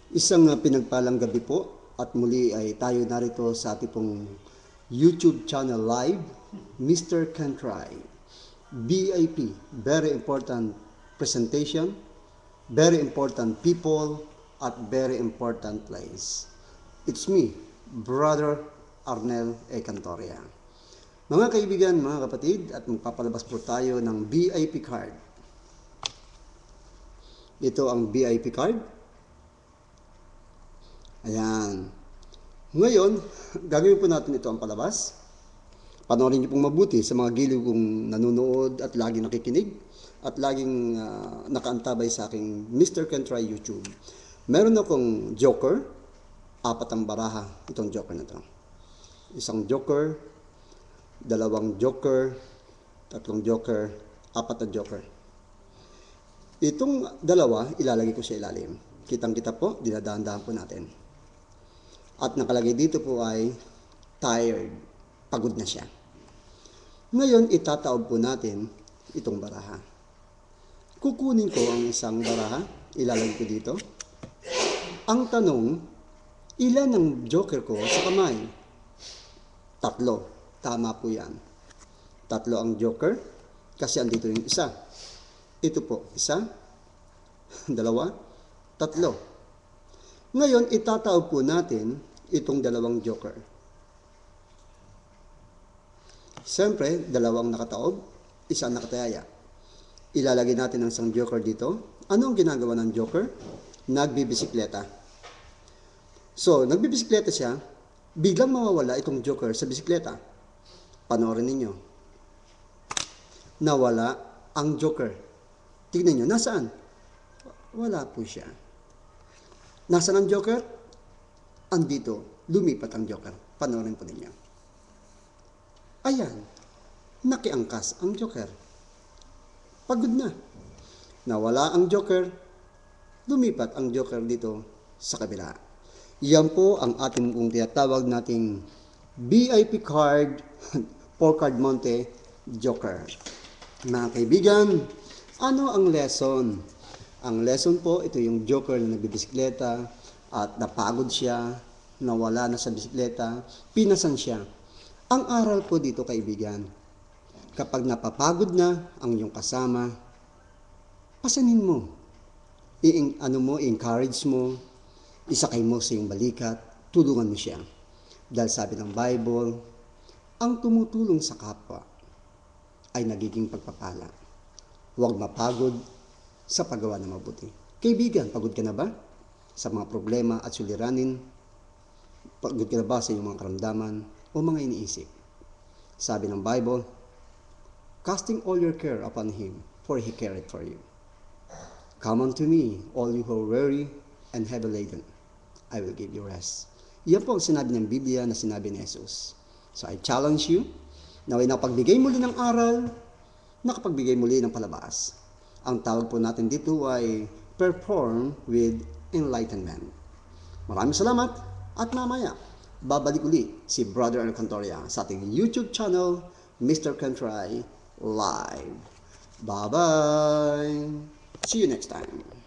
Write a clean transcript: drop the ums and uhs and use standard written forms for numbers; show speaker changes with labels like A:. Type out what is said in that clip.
A: Isang pinagpalang gabi po at muli ay tayo narito sa ating pong YouTube channel live, Mr. Can Try. VIP, very important presentation, very important people, at very important place. It's me, Brother Arnel E. Cantoria. Mga kaibigan, mga kapatid, at magpapalabas po tayo ng VIP card. Ito ang VIP card. Ayan. Ngayon, gagawin po natin ito ang palabas. Panoorin niyo pong mabuti sa mga giliw kong nanonood at laging nakikinig at laging nakaantabay sa aking Mr. Can Try YouTube. Meron akong joker, 4 ang baraha itong joker na ito. Isang joker, 2 joker, 3 joker, 4 na joker. Itong dalawa, ilalagay ko sa ilalim. Kitang-kita po, dinadahan-dahan po natin. At nakalagay dito po ay tired, pagod na siya. Ngayon, itataob po natin itong baraha. Kukunin ko ang isang baraha, ilalagay ko dito. Ang tanong, ilan ang joker ko sa kamay? 3. Tama po yan. 3 ang joker, kasi andito yung isa. Ito po, 1, 2, 3. Ngayon, itataob po natin itong 2 joker. Siyempre, 2 nakataob, 1 nakatayaya. Ilalagay natin ang isang joker dito. Ano ang ginagawa ng joker? Nagbibisikleta. So, nagbibisikleta siya, biglang mawawala itong joker sa bisikleta. Panoorin ninyo. Nawala ang joker. Tignan nyo, nasaan? Wala po siya. Nasaan ang joker? Andito, lumipat ang joker. Panoorin po ninyo. Ayan, nakiangkas ang joker. Pagod na. Nawala ang joker, lumipat ang joker dito sa kabila. Yan po ang ating pong tinatawag nating VIP card, 4 card monte, joker. Mga kaibigan, ano ang lesson? Ang lesson po, ito yung joker na nagbibisikleta, at napagod siya, nawala na sa bisikleta, pinasan siya. Ang aral po dito, kaibigan, kapag napapagod na ang iyong kasama, pasanin mo. I-encourage mo, isakay mo sa iyong balikat, tulungan mo siya. Dahil sabi ng Bible, ang tumutulong sa kapwa ay nagiging pagpapala. Huwag mapagod sa paggawa ng mabuti. Kaibigan, pagod ka na ba sa mga problema at suliranin? Pagod ka na ba sa iyong mga karamdaman o mga iniisip? Sabi ng Bible, casting all your care upon Him, for He careth for you. Come unto me, all you who are weary and heavy laden. I will give you rest. Iyan po ang sinabi ng Biblia na sinabi ni Jesus. So I challenge you, naway nakapagbigay muli ng aral, nakapagbigay muli ng palabas. Ang tawag po natin dito ay perform with enlightenment. Maraming salamat at mamaya babalik uli si Brother Arnel Cantoria sa ating YouTube channel, Mr. Can Try Live. Bye-bye! See you next time.